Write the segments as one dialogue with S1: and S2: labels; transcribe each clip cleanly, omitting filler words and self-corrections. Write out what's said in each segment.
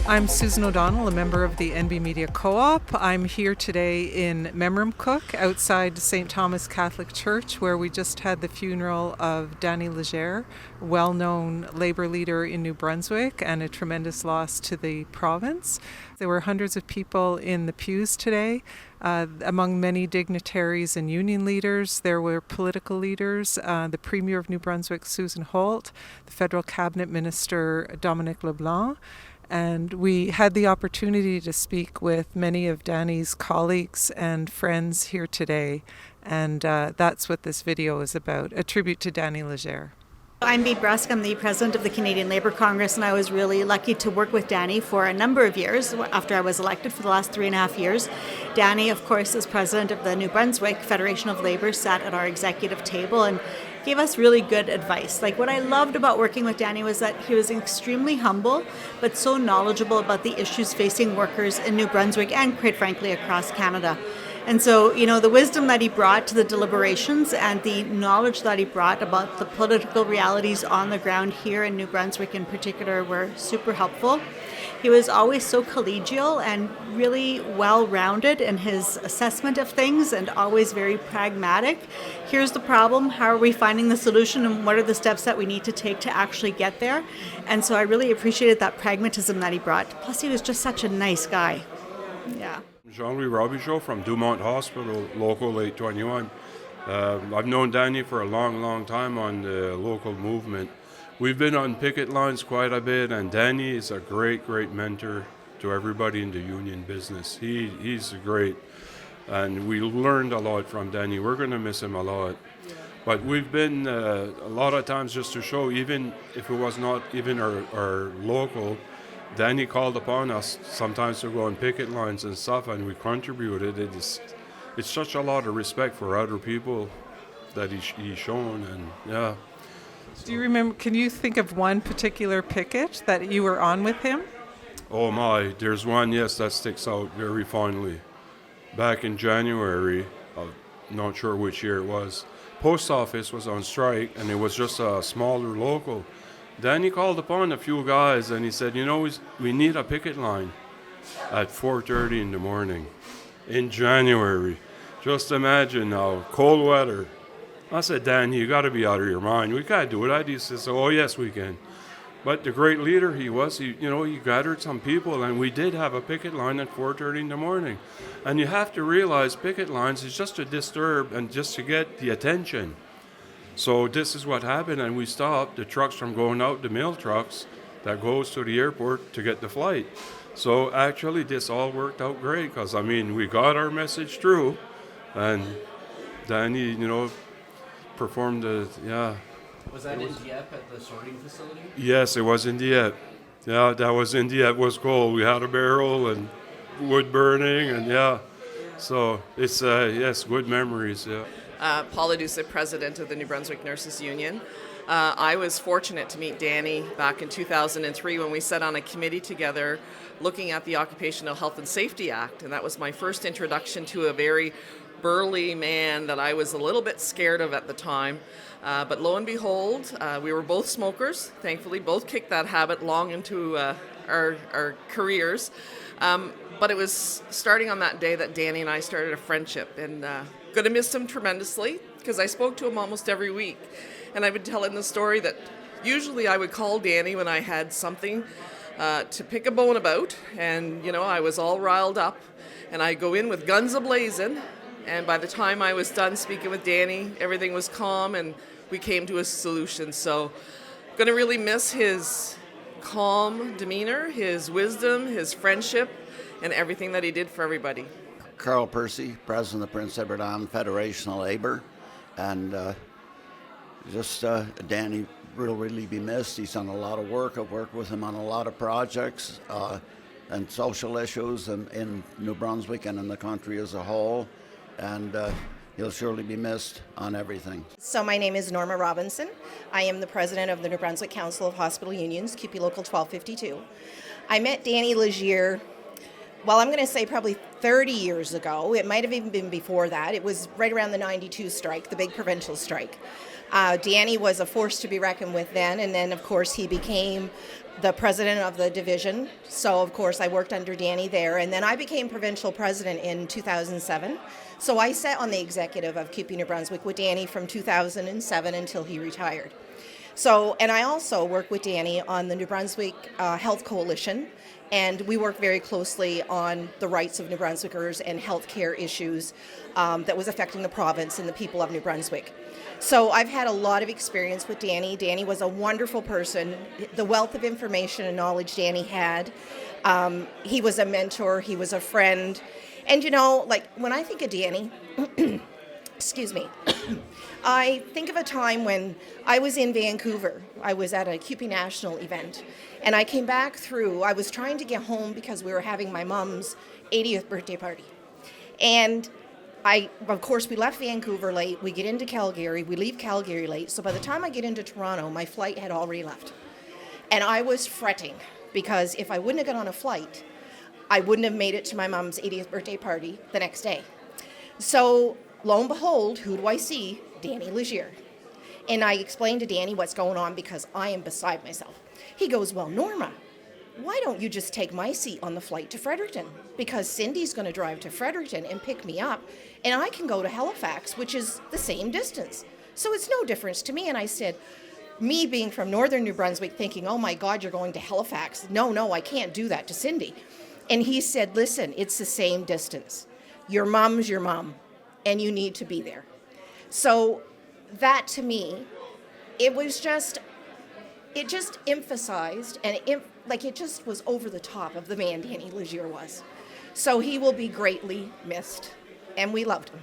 S1: I'm Susan O'Donnell, a member of the NB Media Co-op. I'm here today in Memramcook outside St. Thomas Catholic Church, where we just had the funeral of Danny Légère, well-known Labour leader in New Brunswick and a tremendous loss to the province. There were hundreds of people in the pews today. Among many dignitaries and union leaders, there were political leaders, the Premier of New Brunswick, Susan Holt, the Federal Cabinet Minister, Dominic LeBlanc, and we had the opportunity to speak with many of Danny's colleagues and friends here today, and that's what this video is about, a tribute to Danny Légère.
S2: I'm Bea Brusk. I'm the president of the Canadian Labour Congress, and I was really lucky to work with Danny for a number of years after I was elected for the last 3.5 years. Danny, of course, as president of the New Brunswick Federation of Labour, sat at our executive table and gave us really good advice. Like, what I loved about working with Danny was that he was extremely humble, but so knowledgeable about the issues facing workers in New Brunswick and, quite frankly, across Canada. And so, the wisdom that he brought to the deliberations and the knowledge that he brought about the political realities on the ground here in New Brunswick in particular were super helpful. He was always so collegial and really well-rounded in his assessment of things and always very pragmatic. Here's the problem, how are we finding the solution, and what are the steps that we need to take to actually get there? And so I really appreciated that pragmatism that he brought. Plus, he was just such a nice guy. Yeah.
S3: Jean-Louis Robichaud from Dumont Hospital, Local 821. I've known Danny for a long time on the local movement. We've been on picket lines quite a bit, and Danny is a great mentor to everybody in the union business. He's great, and we learned a lot from Danny. We're going to miss him a lot. But we've been a lot of times just to show, even if it was not even our local, Danny called upon us sometimes to go on picket lines and stuff, and we contributed. It's such a lot of respect for other people that he's shown, and yeah.
S1: Do you remember, can you think of one particular picket that you were on with him?
S3: Oh my, there's one, yes, that sticks out very fondly. Back in January, not sure which year it was, post office was on strike, and it was just a smaller local. Danny called upon a few guys and he said, we need a picket line at 4:30 in the morning in January. Just imagine now, cold weather. I said, Danny, you got to be out of your mind. We can't do it. He said, oh, yes, we can. But the great leader he was, he gathered some people, and we did have a picket line at 4:30 in the morning. And you have to realize picket lines is just to disturb and just to get the attention. So this is what happened, and we stopped the trucks from going out, the mail trucks that goes to the airport to get the flight. So actually this all worked out great because, we got our message through, and Danny, performed yeah.
S4: Was that in Dieppe at the sorting facility?
S3: Yes, it was in Dieppe. Yeah, that was in Dieppe. It was cold. We had a barrel and wood burning, and yeah. So it's, yes, good memories, yeah.
S5: Paula Dusa, president of the New Brunswick Nurses Union. I was fortunate to meet Danny back in 2003 when we sat on a committee together looking at the Occupational Health and Safety Act, and that was my first introduction to a very burly man that I was a little bit scared of at the time. But lo and behold, we were both smokers, thankfully, both kicked that habit long into our careers. But it was starting on that day that Danny and I started a friendship, and going to miss him tremendously because I spoke to him almost every week. And I've been telling the story that usually I would call Danny when I had something to pick a bone about, and I was all riled up, and I'd go in with guns a-blazing, and by the time I was done speaking with Danny, everything was calm and we came to a solution. So going to really miss his calm demeanor, his wisdom, his friendship, and everything that he did for everybody.
S6: Carl Percy, president of the Prince Edward Island Federation of Labour, and Danny will really be missed. He's done a lot of work. I've worked with him on a lot of projects and social issues in New Brunswick and in the country as a whole, and he'll surely be missed on everything.
S7: So my name is Norma Robinson. I am the president of the New Brunswick Council of Hospital Unions, QP Local 1252. I met Danny Légère well, I'm going to say probably 30 years ago. It might have even been before that. It was right around the 92 strike, the big provincial strike. Danny was a force to be reckoned with then, and then, of course, he became the president of the division. So, of course, I worked under Danny there, and then I became provincial president in 2007. So I sat on the executive of CUPE New Brunswick with Danny from 2007 until he retired. So, and I also work with Danny on the New Brunswick Health Coalition, and we work very closely on the rights of New Brunswickers and healthcare issues that was affecting the province and the people of New Brunswick. So I've had a lot of experience with Danny. Danny was a wonderful person. The wealth of information and knowledge Danny had. He was a mentor. He was a friend. And you know, like when I think of Danny, excuse me, I think of a time when I was in Vancouver. I was at a CUPE National event. And I came back through. I was trying to get home because we were having my mom's 80th birthday party. And of course, we left Vancouver late. We get into Calgary. We leave Calgary late. So by the time I get into Toronto, my flight had already left. And I was fretting because if I wouldn't have got on a flight, I wouldn't have made it to my mom's 80th birthday party the next day. So lo and behold, who do I see? Danny Légère. And I explained to Danny what's going on because I am beside myself. He goes, well, Norma, why don't you just take my seat on the flight to Fredericton? Because Cindy's going to drive to Fredericton and pick me up, and I can go to Halifax, which is the same distance. So it's no difference to me. And I said, me being from northern New Brunswick thinking, oh my God, you're going to Halifax. No, I can't do that to Cindy. And he said, listen, it's the same distance. Your mom's your mom, and you need to be there. So that to me, it just emphasized, and it just was over the top of the man Danny Légère was. So he will be greatly missed, and we loved him.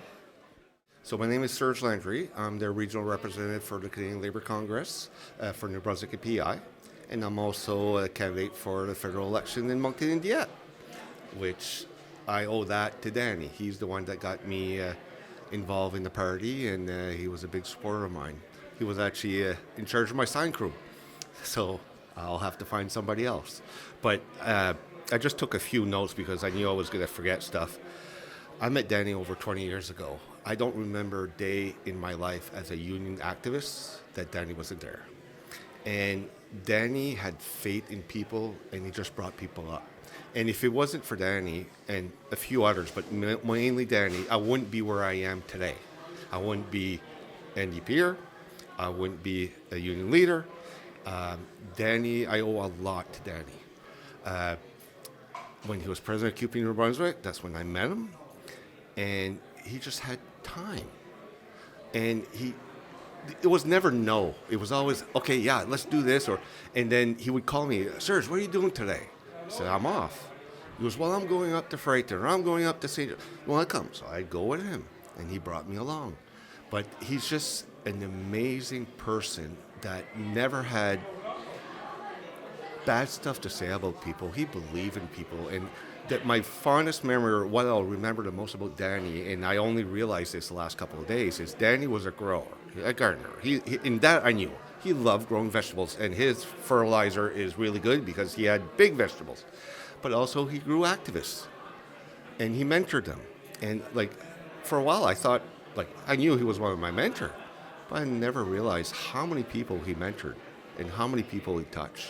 S8: So my name is Serge Landry. I'm the regional representative for the Canadian Labour Congress for New Brunswick and PI, and I'm also a candidate for the federal election in Moncton, Indiana, which I owe that to Danny. He's the one that got me involved in the party, and he was a big supporter of mine. He was actually in charge of my sign crew, so I'll have to find somebody else. But I just took a few notes because I knew I was going to forget stuff. I met Danny over 20 years ago. I don't remember a day in my life as a union activist that Danny wasn't there. And Danny had faith in people, and he just brought people up. And if it wasn't for Danny and a few others, but mainly Danny, I wouldn't be where I am today. I wouldn't be NDPer. I wouldn't be a union leader. Danny, I owe a lot to Danny. When he was president of CUPE New Brunswick, that's when I met him. And he just had time. And it was never no. It was always, okay, yeah, let's do this. And then he would call me, Serge, what are you doing today? I said, I'm off. He goes, well, I'm going up to Fredericton, or I'm going up to St. Well, I come. So I'd go with him, and he brought me along. But he's just an amazing person that never had bad stuff to say about people. He believed in people. And that my fondest memory, or what I'll remember the most about Danny, and I only realized this the last couple of days, is Danny was a grower, a gardener. In that I knew. He loved growing vegetables, and his fertilizer is really good because he had big vegetables. But also he grew activists, and he mentored them. And for a while I thought, I knew he was one of my mentors, but I never realized how many people he mentored and how many people he touched.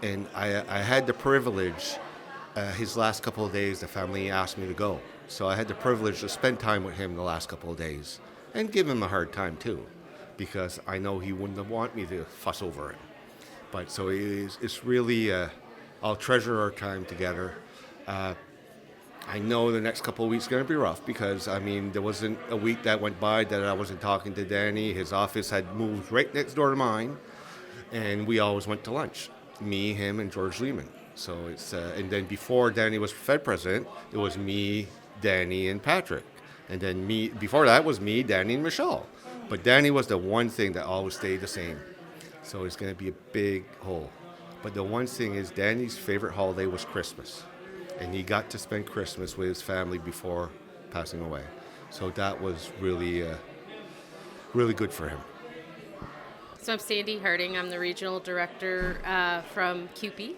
S8: And I had the privilege, his last couple of days, the family asked me to go. So I had the privilege to spend time with him the last couple of days and give him a hard time too, because I know he wouldn't want me to fuss over it. But so it's really, I'll treasure our time together. I know the next couple of weeks are going to be rough because, there wasn't a week that went by that I wasn't talking to Danny. His office had moved right next door to mine, and we always went to lunch, me, him, and George Lehman. So it's, and then before Danny was Fed president, it was me, Danny, and Patrick. And then before that was me, Danny, and Michelle. But Danny was the one thing that always stayed the same. So it's going to be a big hole. But the one thing is Danny's favorite holiday was Christmas. And he got to spend Christmas with his family before passing away. So that was really, really good for him.
S9: So I'm Sandy Harding. I'm the regional director from CUPE.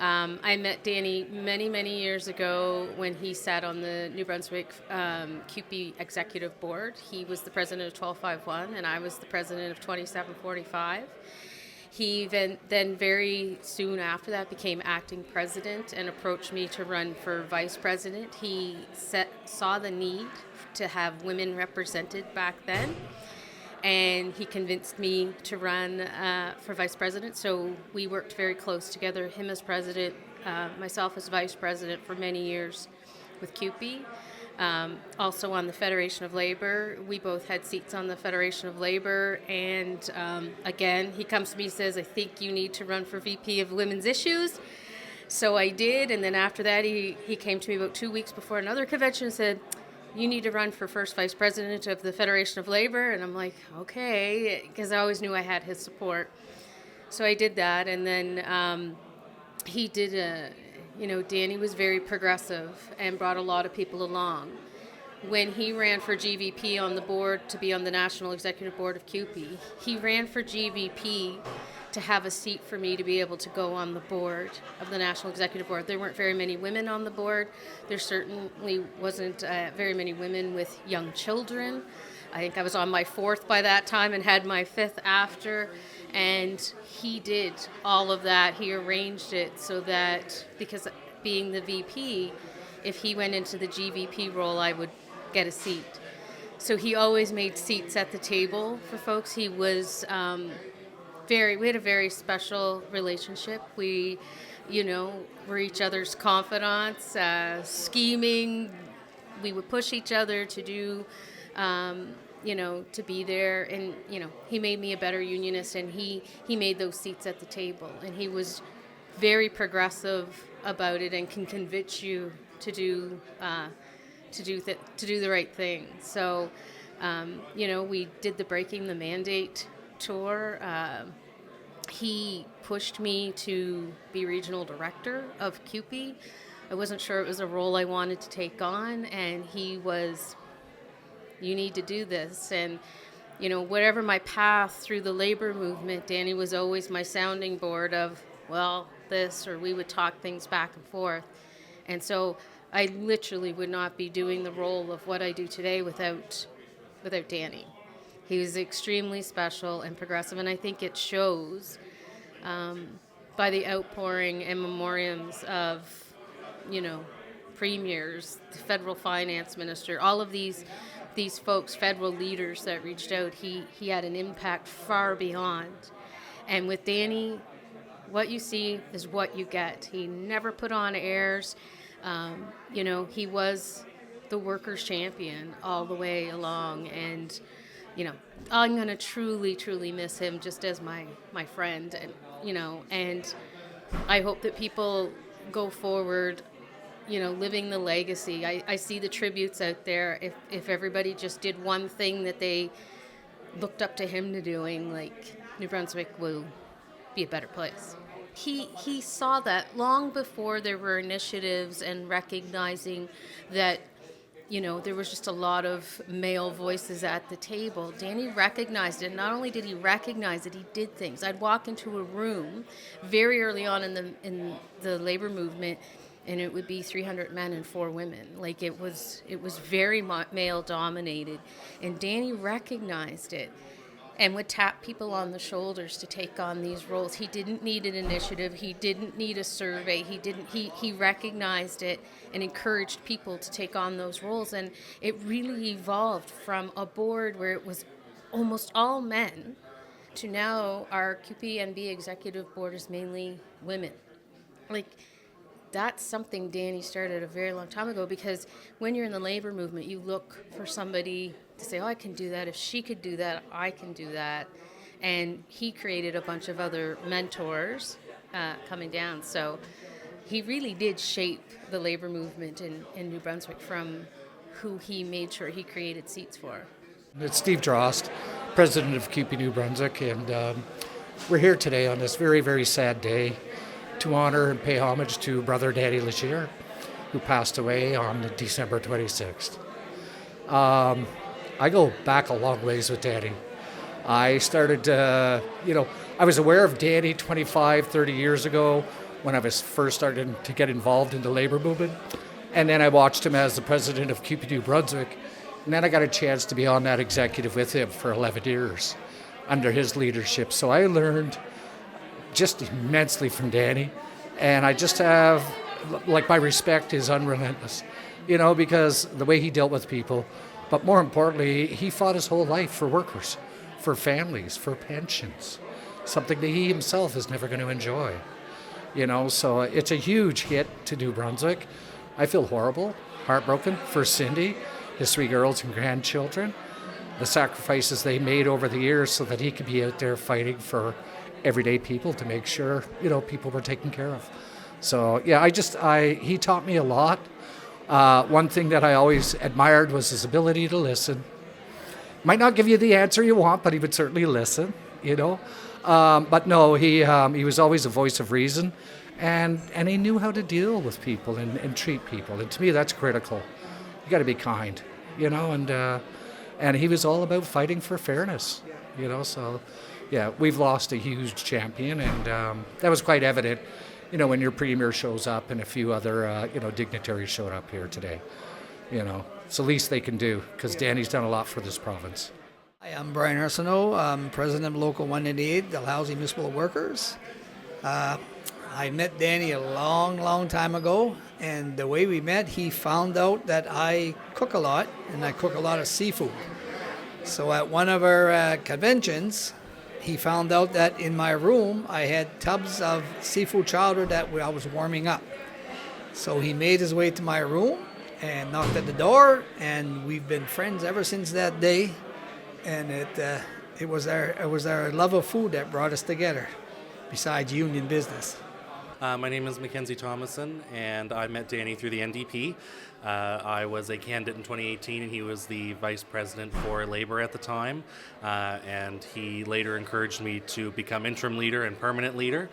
S9: I met Danny many, many years ago when he sat on the New Brunswick CUPE Executive Board. He was the president of 1251, and I was the president of 2745. He then very soon after that became acting president and approached me to run for vice president. He saw the need to have women represented back then, and he convinced me to run for vice president. So we worked very close together, him as president, myself as vice president for many years with CUPE. Also on the Federation of Labor. We both had seats on the Federation of Labor, and again, he comes to me and says, I think you need to run for VP of Women's Issues. So I did, and then after that, he came to me about 2 weeks before another convention and said, you need to run for first vice president of the Federation of Labor. And I'm like, okay, because I always knew I had his support. So I did that, and then he did Danny was very progressive and brought a lot of people along. When he ran for GVP on the board to be on the National Executive Board of CUPE, he ran for GVP to have a seat for me to be able to go on the board of the National Executive Board. There weren't very many women on the board. There certainly wasn't very many women with young children. I think I was on my 4th by that time and had my 5th after. And he did all of that. He arranged it so that, because being the VP, if he went into the GVP role, I would get a seat. So he always made seats at the table for folks. He was we had a very special relationship. We, were each other's confidants, scheming. We would push each other to do to be there, and he made me a better unionist, and he made those seats at the table, and he was very progressive about it and can convince you to do the right thing. So we did the Breaking the Mandate tour. He pushed me to be regional director of CUPE. I wasn't sure it was a role I wanted to take on, and he was, you need to do this. And, whatever my path through the labor movement, Danny was always my sounding board of, well, this, or we would talk things back and forth. And so I literally would not be doing the role of what I do today without Danny. He was extremely special and progressive, and I think it shows by the outpouring and memoriams of, premiers, the federal finance minister, all of these folks, federal leaders that reached out. He had an impact far beyond. And with Danny, what you see is what you get. He never put on airs. He was the workers' champion all the way along. And, I'm going to truly, truly miss him just as my friend. And, and I hope that people go forward, living the legacy. I see the tributes out there. If everybody just did one thing that they looked up to him to doing, like, New Brunswick will be a better place. He saw that long before there were initiatives and recognizing that, there was just a lot of male voices at the table. Danny recognized it. Not only did he recognize it, he did things. I'd walk into a room very early on in the labor movement, and it would be 300 men and 4 women. Like, it was very male dominated, and Danny recognized it and would tap people on the shoulders to take on these roles. He didn't need an initiative. He didn't need a survey. He recognized it and encouraged people to take on those roles. And it really evolved from a board where it was almost all men to now our QPNB executive board is mainly women. Like, that's something Danny started a very long time ago, because when you're in the labor movement, you look for somebody to say, oh, I can do that. If she could do that, I can do that. And he created a bunch of other mentors coming down. So he really did shape the labor movement in New Brunswick from who he made sure he created seats for.
S10: It's Steve Drost, president of CUPE New Brunswick, and we're here today on this very, very sad day to honor and pay homage to Brother Danny Légère, who passed away on December 26th. I go back a long ways with Danny. I started, I was aware of Danny 25, 30 years ago when I was first starting to get involved in the labor movement. And then I watched him as the president of CUPE New Brunswick. And then I got a chance to be on that executive with him for 11 years under his leadership. So I learned just immensely from Danny. And I just have, like, my respect is unrelentless, you know, because the way he dealt with people, but more importantly, he fought his whole life for workers, for families, for pensions, something that he himself is never going to enjoy. You know, so it's a huge hit to New Brunswick. I feel horrible, heartbroken for Cindy, his 3 girls and grandchildren, the sacrifices they made over the years so that he could be out there fighting for everyday people to make sure, you know, people were taken care of. So, yeah, he taught me a lot. One thing that I always admired was his ability to listen. Might not give you the answer you want, but he would certainly listen, you know. But no, he was always a voice of reason, and he knew how to deal with people and treat people. And to me, that's critical. You got to be kind, you know. And he was all about fighting for fairness, you know. So, yeah, we've lost a huge champion, and that was quite evident, you know, when your premier shows up and a few other dignitaries showed up here today. You know, it's the least they can do because Danny's done a lot for this province.
S11: Hi, I'm Brian Arsenault. I'm president of Local 188, Dalhousie Municipal Workers. I met Danny a long time ago, and the way we met, he found out that I cook a lot, and I cook a lot of seafood. So at one of our conventions, he found out that in my room, I had tubs of seafood chowder that I was warming up. So he made his way to my room and knocked at the door, and we've been friends ever since that day. And it was our love of food that brought us together, besides union business.
S4: My name is Mackenzie Thomason, and I met Danny through the NDP. I was a candidate in 2018, and he was the vice president for Labour at the time. And he later encouraged me to become interim leader and permanent leader.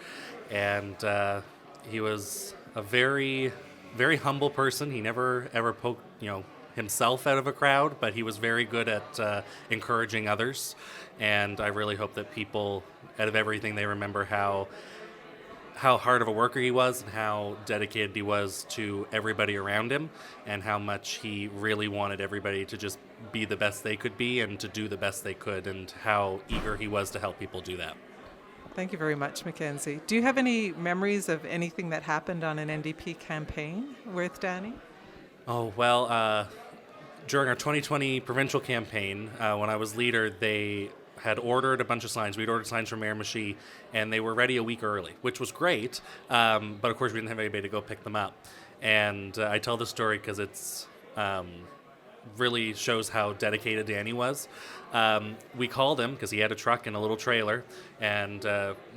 S4: And he was a very, very humble person. He never ever poked, himself out of a crowd, but he was very good at encouraging others. And I really hope that people, out of everything, they remember how hard of a worker he was and how dedicated he was to everybody around him and how much he really wanted everybody to just be the best they could be and to do the best they could, and how eager he was to help people do that.
S1: Thank you very much, Mackenzie. Do you have any memories of anything that happened on an NDP campaign with Danny?
S4: Oh, well, during our 2020 provincial campaign, when I was leader, they had ordered a bunch of signs. We'd ordered signs from Miramichi, and they were ready a week early, which was great. But of course, we didn't have anybody to go pick them up. And I tell this story because it's really shows how dedicated Danny was. We called him because he had a truck and a little trailer, and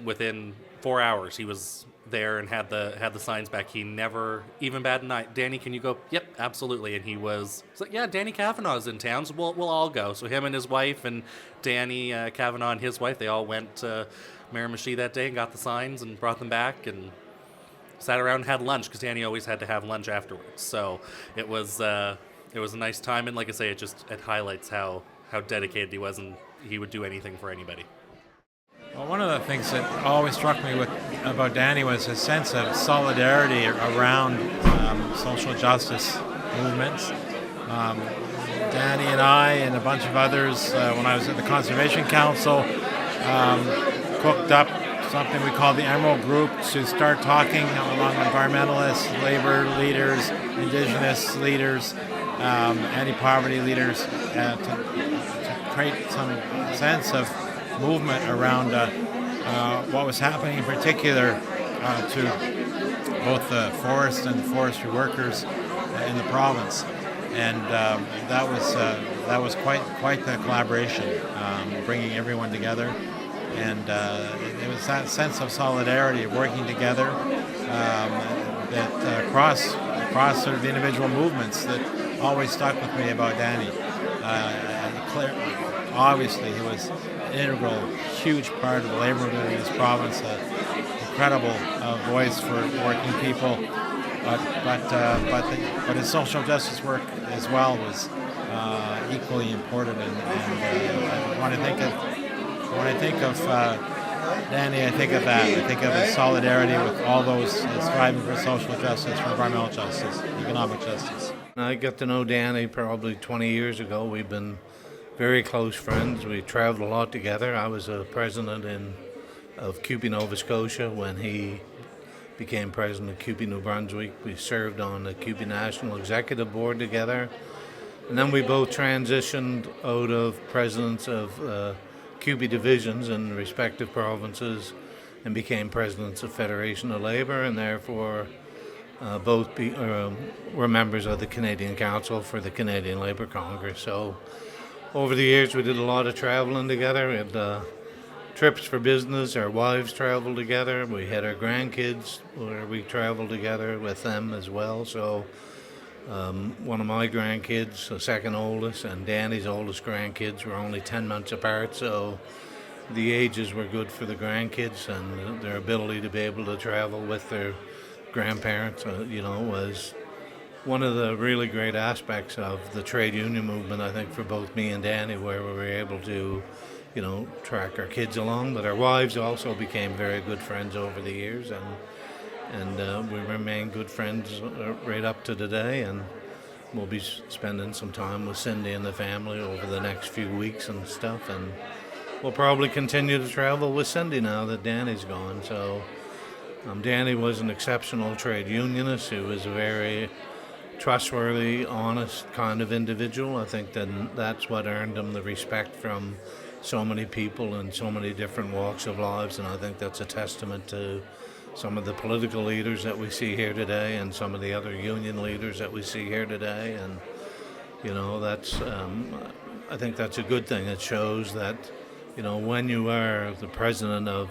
S4: within 4 hours, he was there and had the signs back. He never even batted an eye. Danny, can you go? Yep, absolutely. And he was like, yeah, Danny Kavanaugh's in town, so we'll all go. So him and his wife and Danny Kavanaugh and his wife, they all went to Miramichi that day and got the signs and brought them back and sat around and had lunch because Danny always had to have lunch afterwards. So it was a nice time, and like I say, it highlights how dedicated he was, and he would do anything for anybody.
S12: Well, one of the things that always struck me about Danny was his sense of solidarity around social justice movements. Danny and I and a bunch of others, when I was at the Conservation Council, cooked up something we call the Emerald Group to start talking along environmentalists, labor leaders, indigenous leaders, anti-poverty leaders, to create some sense of movement around what was happening in particular to both the forest and the forestry workers in the province, and that was quite the collaboration, bringing everyone together, and it was that sense of solidarity, of working together, that across sort of the individual movements that always stuck with me about Danny. Obviously, he was an integral, huge part of the labor movement in this province, an incredible voice for working people. But his social justice work as well was equally important. And when I think of Danny, I think of that. I think of his solidarity with all those striving for social justice, for environmental justice, economic justice.
S13: I got to know Danny probably 20 years ago. We've been very close friends. We traveled a lot together. I was a president of CUPE Nova Scotia when he became president of CUPE New Brunswick. We served on the CUPE National Executive Board together. And then we both transitioned out of presidents of CUPE divisions in the respective provinces and became presidents of Federation of Labour, and therefore both were members of the Canadian Council for the Canadian Labour Congress. So over the years we did a lot of traveling together. We had trips for business. Our wives traveled together. We had our grandkids where we traveled together with them as well. So one of my grandkids, the second oldest, and Danny's oldest grandkids were only 10 months apart. So the ages were good for the grandkids, and their ability to be able to travel with their grandparents, was one of the really great aspects of the trade union movement, I think, for both me and Danny, where we were able to track our kids along, but our wives also became very good friends over the years, and we remain good friends right up to today, and we'll be spending some time with Cindy and the family over the next few weeks and stuff, and we'll probably continue to travel with Cindy now that Danny's gone. So Danny was an exceptional trade unionist. He was a very trustworthy, honest kind of individual. I think that's what earned him the respect from so many people in so many different walks of lives, and I think that's a testament to some of the political leaders that we see here today and some of the other union leaders that we see here today, and that's I think that's a good thing. It shows that when you are the president of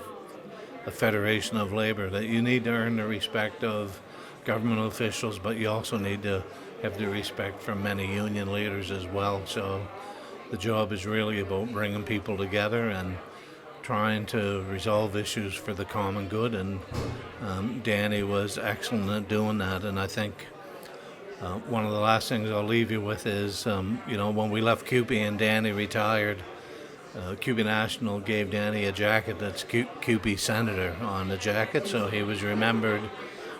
S13: a Federation of Labour, that you need to earn the respect of government officials, but you also need to have the respect from many union leaders as well. So the job is really about bringing people together and trying to resolve issues for the common good, and Danny was excellent at doing that. And I think one of the last things I'll leave you with is, when we left CUPE and Danny retired, CUPE National gave Danny a jacket that's CUPE Senator on the jacket, so he was remembered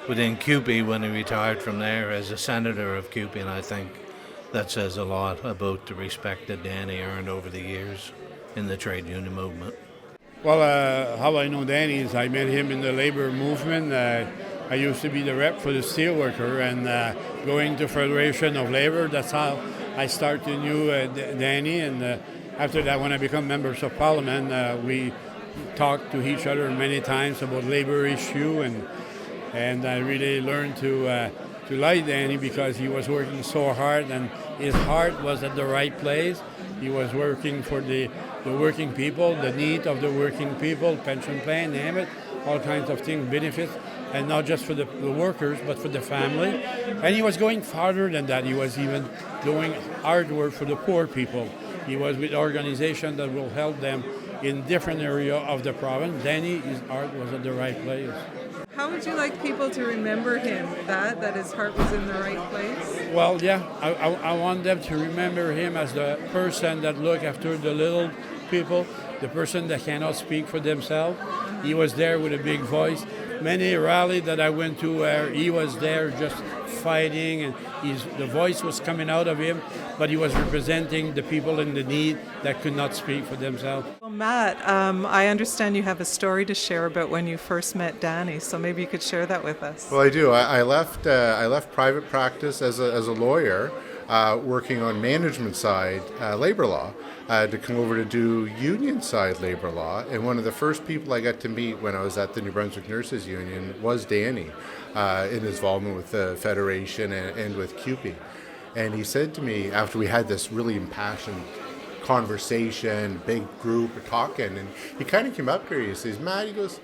S13: within CUPE when he retired from there as a senator of CUPE, and I think that says a lot about the respect that Danny earned over the years in the trade union movement.
S14: Well, how I know Danny is I met him in the labor movement. I used to be the rep for the steelworker, and going to Federation of Labor, that's how I started to know Danny. And after that, when I become members of Parliament, we talked to each other many times about labor issue, and I really learned to like Danny because he was working so hard and his heart was at the right place. He was working for the working people, the need of the working people, pension plan, name it, all kinds of things, benefits, and not just for the workers, but for the family. And he was going farther than that. He was even doing hard work for the poor people. He was with organizations that will help them in different areas of the province. Danny, his heart was at the right place.
S1: How would you like people to remember him, that his heart was in the right place?
S14: Well, yeah, I want them to remember him as the person that looked after the little people, the person that cannot speak for themselves. He was there with a big voice. Many rallies that I went to where he was there just fighting, and the voice was coming out of him, but he was representing the people in the need that could not speak for themselves.
S1: Well, Matt, I understand you have a story to share about when you first met Danny, so maybe you could share that with us.
S15: Well, I do. I left private practice as a lawyer, working on management side labor law, to come over to do union side labor law. And one of the first people I got to meet when I was at the New Brunswick Nurses Union was Danny, in his involvement with the Federation and with CUPE. And he said to me, after we had this really impassioned conversation, big group talking, and he kind of came up here, he says, Matt, he goes,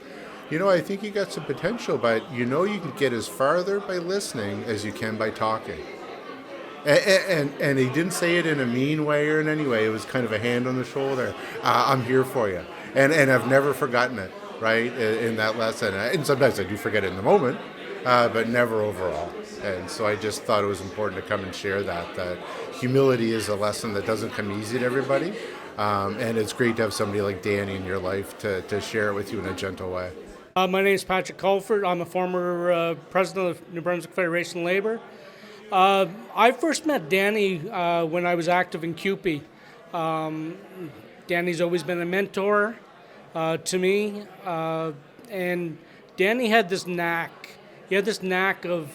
S15: I think you got some potential, but you can get as farther by listening as you can by talking. And he didn't say it in a mean way or in any way. It was kind of a hand on the shoulder. I'm here for you. And I've never forgotten it, right, in that lesson. And sometimes I do forget it in the moment, but never overall. And so I just thought it was important to come and share that humility is a lesson that doesn't come easy to everybody. And it's great to have somebody like Danny in your life to share it with you in a gentle way.
S16: My name is Patrick Colford. I'm a former president of New Brunswick Federation of Labour. I first met Danny when I was active in CUPE. Danny's always been a mentor to me, and Danny had this knack. He had this knack of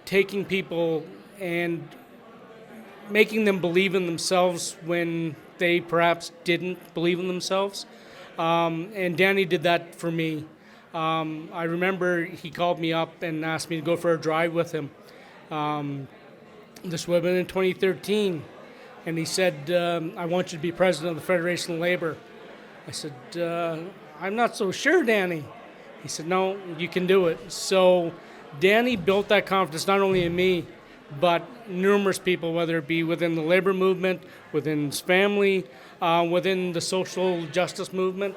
S16: taking people and making them believe in themselves when they perhaps didn't believe in themselves. And Danny did that for me. I remember he called me up and asked me to go for a drive with him. This would have been in 2013. And he said, I want you to be president of the Federation of Labour. I said, I'm not so sure, Danny. He said, no, you can do it. So Danny built that confidence not only in me, but numerous people, whether it be within the labor movement, within his family, within the social justice movement.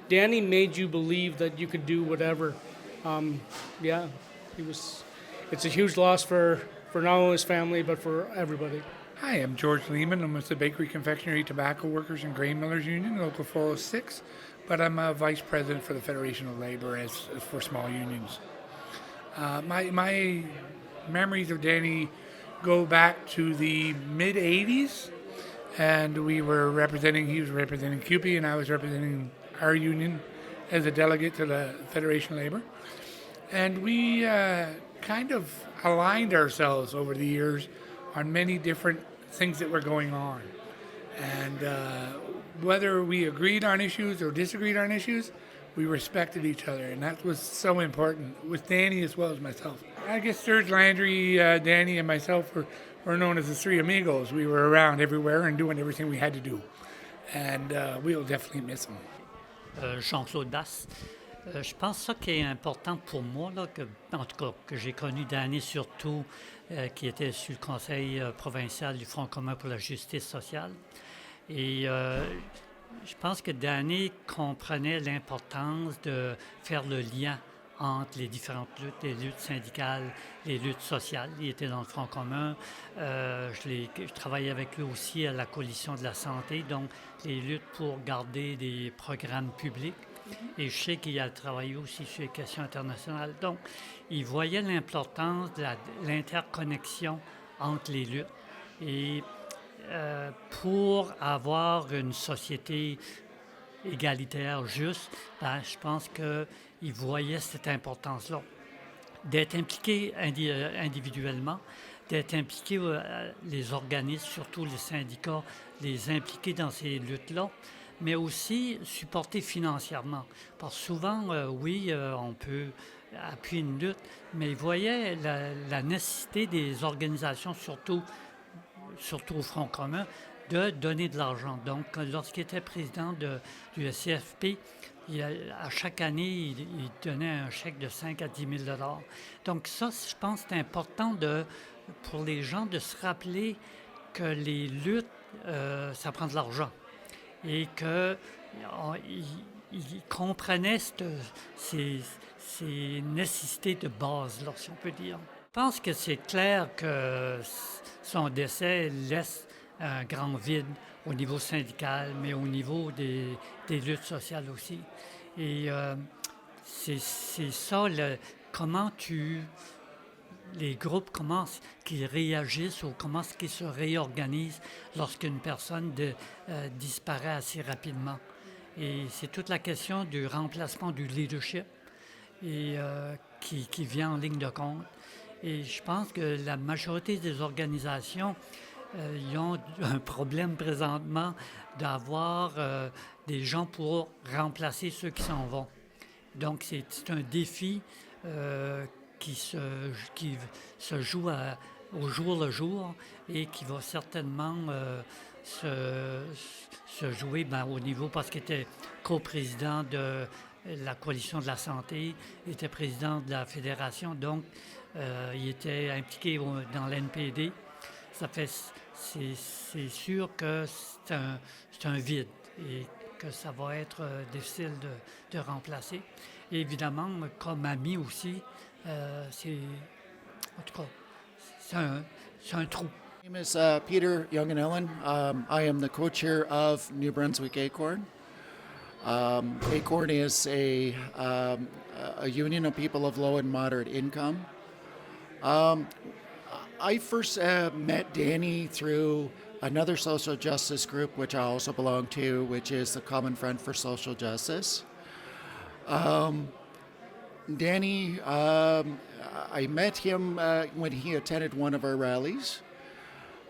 S16: Danny made you believe that you could do whatever. It's a huge loss for not only his family, but for everybody.
S17: Hi, I'm George Lehman. I'm with the Bakery, Confectionery, Tobacco Workers and Grain Millers Union, Local 406, but I'm a vice president for the Federation of Labour as for small unions. My memories of Danny go back to the mid-'80s, and he was representing CUPE, and I was representing our union as a delegate to the Federation of Labour. And we kind of aligned ourselves over the years on many different things that were going on. And whether we agreed on issues or disagreed on issues, we respected each other, and that was so important with Danny as well as myself. I guess Serge Landry, Danny, and myself were known as the Three Amigos. We were around everywhere and doing everything we had to do, and we'll definitely miss him.
S18: Jean-Claude Basse. Je pense ça qui est important pour moi, là, en tout cas, que j'ai connu Danny surtout, qui était sur le conseil provincial du Front commun pour la justice sociale. Et je pense que Danny comprenait l'importance de faire le lien entre les différentes luttes, les luttes syndicales, les luttes sociales. Il était dans le Front commun. Je travaillais avec lui aussi à la coalition de la santé, donc les luttes pour garder des programmes publics. Et je sais qu'il a travaillé aussi sur les questions internationales. Donc, il voyait l'importance de l'interconnexion entre les luttes. Et pour avoir une société égalitaire, juste, je pense qu'il voyait cette importance-là. D'être impliqué individuellement, d'être impliqué les organismes, surtout les syndicats, les impliquer dans ces luttes-là, mais aussi supporter financièrement. Parce que souvent, on peut appuyer une lutte, mais il voyait la nécessité des organisations, surtout au Front commun, de donner de l'argent. Donc, lorsqu'il était président du SCFP, à chaque année, il donnait un chèque de 5 à 10 000 $. Donc ça, je pense que c'est important pour les gens de se rappeler que les luttes, ça prend de l'argent. Et qu'ils comprenaient ces nécessités de base, là, si on peut dire. Je pense que c'est clair que son décès laisse un grand vide au niveau syndical, mais au niveau des luttes sociales aussi. Et c'est ça, comment les groupes, qu'ils réagissent ou comment qu'ils se réorganisent lorsqu'une personne disparaît assez rapidement. Et c'est toute la question du remplacement du leadership et, qui vient en ligne de compte. Et je pense que la majorité des organisations ils ont un problème présentement d'avoir des gens pour remplacer ceux qui s'en vont. Donc, c'est un défi qui se joue au jour le jour et qui va certainement se jouer au niveau, parce qu'il était coprésident de la coalition de la santé, il était président de la fédération, donc il était impliqué dans l'NPD. C'est sûr que c'est un vide et que ça va être difficile de remplacer. Et évidemment, comme ami aussi, c'est un trou.
S19: My name is Peter Younganellen. I am the co-chair of New Brunswick Acorn. Acorn is a union of people of low and moderate income. I first met Danny through another social justice group, which I also belong to, which is the Common Front for Social Justice. Danny, I met him when he attended one of our rallies.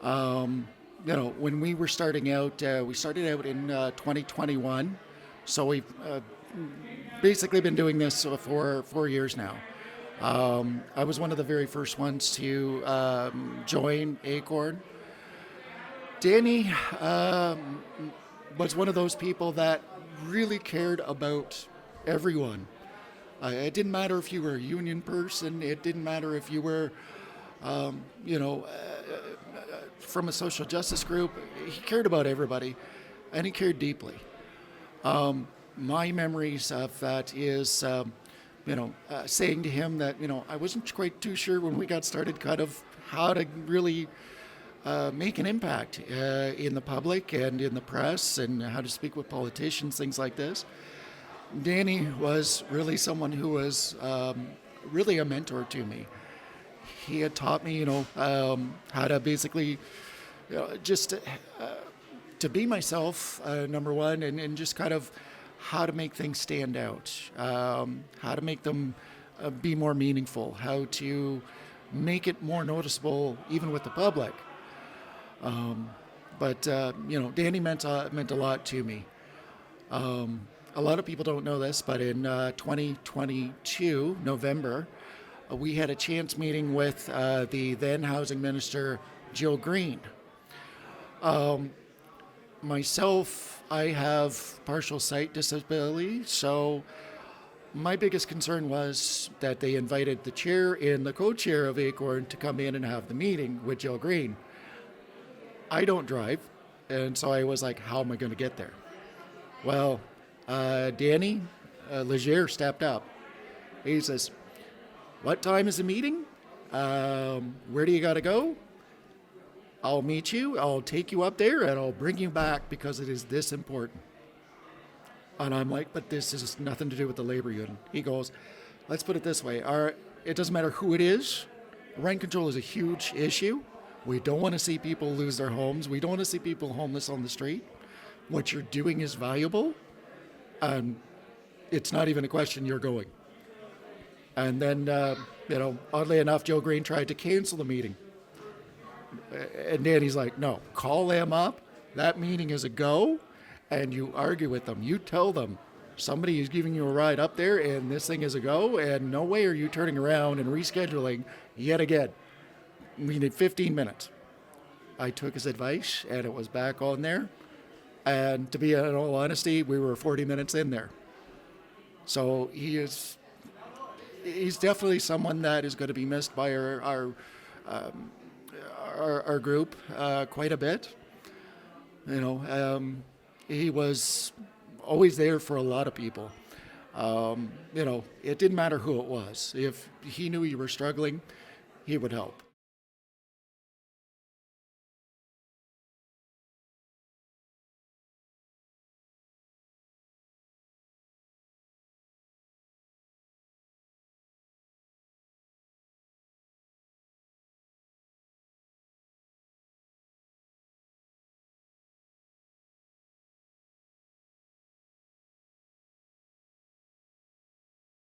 S19: When we were starting out, we started out in 2021, so we've basically been doing this for 4 years now. I was one of the very first ones to join Acorn. Danny was one of those people that really cared about everyone. It didn't matter if you were a union person. It didn't matter if you were, from a social justice group. He cared about everybody, and he cared deeply. My memories of that is, saying to him that, I wasn't quite too sure when we got started kind of how to really make an impact in the public and in the press and how to speak with politicians, things like this. Danny was really someone who was really a mentor to me. He had taught me, how to basically just to be myself, number one, and just kind of how to make things stand out, how to make them be more meaningful, how to make it more noticeable even with the public. Danny meant a lot to me. A lot of people don't know this, but in 2022, November, we had a chance meeting with the then Housing Minister, Jill Green. Myself, I have partial sight disability, so my biggest concern was that they invited the chair and the co-chair of Acorn to come in and have the meeting with Jill Green. I don't drive, and so I was like, how am I going to get there? Well, Danny Légère stepped up. He says, what time is the meeting? Where do you got to go? I'll meet you, I'll take you up there, and I'll bring you back because it is this important. And I'm like, but this has nothing to do with the labor union. He goes, let's put it this way. It doesn't matter who it is. Rent control is a huge issue. We don't want to see people lose their homes. We don't want to see people homeless on the street. What you're doing is valuable. And it's not even a question, you're going. And then, oddly enough, Joe Green tried to cancel the meeting. And Danny's like, no, call them up. That meeting is a go. And you argue with them. You tell them somebody is giving you a ride up there and this thing is a go. And no way are you turning around and rescheduling yet again. We need 15 minutes. I took his advice and it was back on there. And to be in all honesty, we were 40 minutes in there. So he's definitely someone that is going to be missed by our group quite a bit. He was always there for a lot of people. It didn't matter who it was. If he knew you were struggling, he would help.